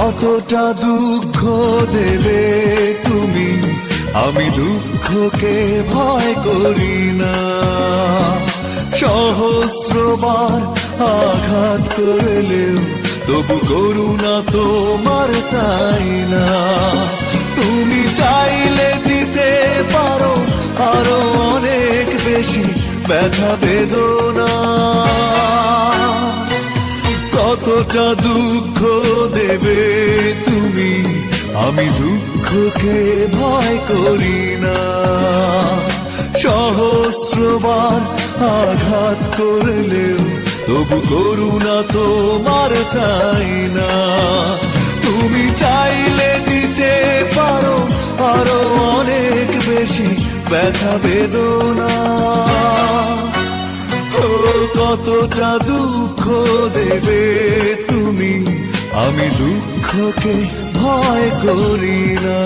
কতটা দুঃখ দেবে তুমি, আমি দুঃখকে ভয় করি না। সহস্রবার আঘাত করলেও তবু করুণা তোমার চাই না। তুমি চাইলে দিতে পারো আরো অনেক বেশি ব্যথা বেদনা। কতটা দুঃখ দেবে তুমি, আমি দুঃখকে ভয় করি না। সহস্রবার আঘাত করলেও তবু করুণা তোমার চাই না। তুমি চাইলে দিতে পারো আরো অনেক বেশি ব্যথা বেদনা। কতটা দুঃখ দেবে তুমি, আমি দুঃখকে ভয় করি না।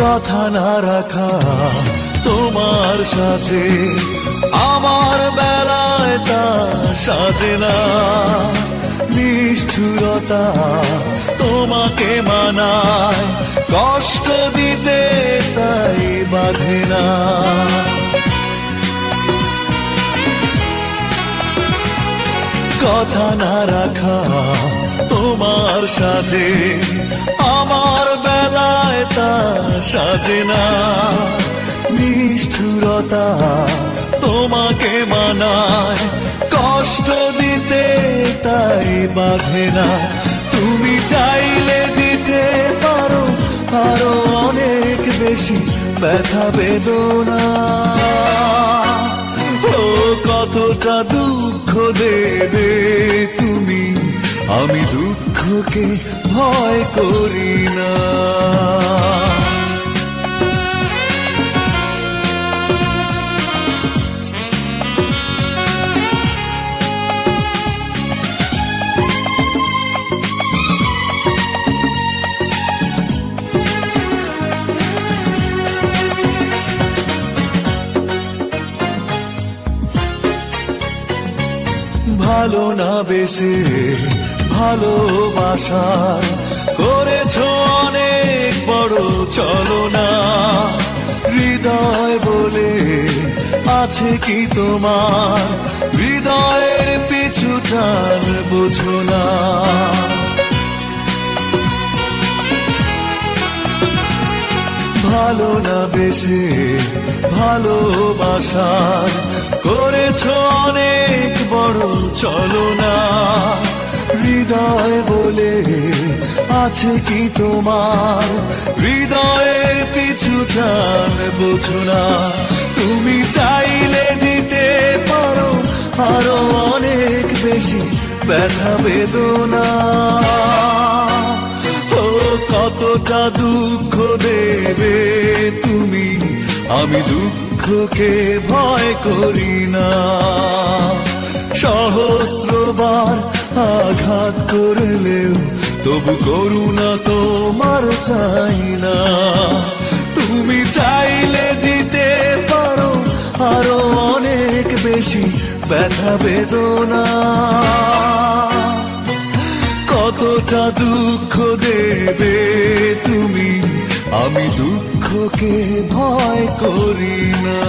কথা না রাখা তোমার সাজে, আমার বেলায় তা সাজে না। নিষ্ঠুরতা তোমাকে মানায়, কষ্ট দিতে তাই বাধে না। কথা না রাখা তোমার সাজে, আমার বেলায় তা সাজে না। নিষ্ঠুরতা তোমাকে মানায়, কষ্ট দিতে তাই বাধে না। তুমি চাইলে দিতে পারো আরো অনেক বেশি ব্যথা বেদনা। কতটা দুঃখ দেবে তুমি, আমি দুঃখকে ভয় করি না। ভালো না বেশে ভালোবাসা করেছো অনেক বড় ছলনা। হৃদয় বলে আছে কি তোমার, হৃদয়ের পিছু টান বোঝো না। ভালো না বেশে ভালোবাসার করেছো অনেক বড় ছলনা। হৃদয় বলে আছে কি তোমার, হৃদয়ের পিছু টান বোঝো না। তুমি চাইলে দিতে পারো আরো অনেক বেশি ব্যথা বেদনা। কতটা দুঃখ দেবে তুমি, আমি দুঃখকে ভয় করি না। সহস্রবার আঘাত করলেও তবু করুণা তোমার চাই না। তুমি চাইলে দিতে পারো আরো অনেক বেশি ব্যথা বেদনা। কতটা দুঃখ দেবে তুমি, আমি দুঃখকে ভয় করি না।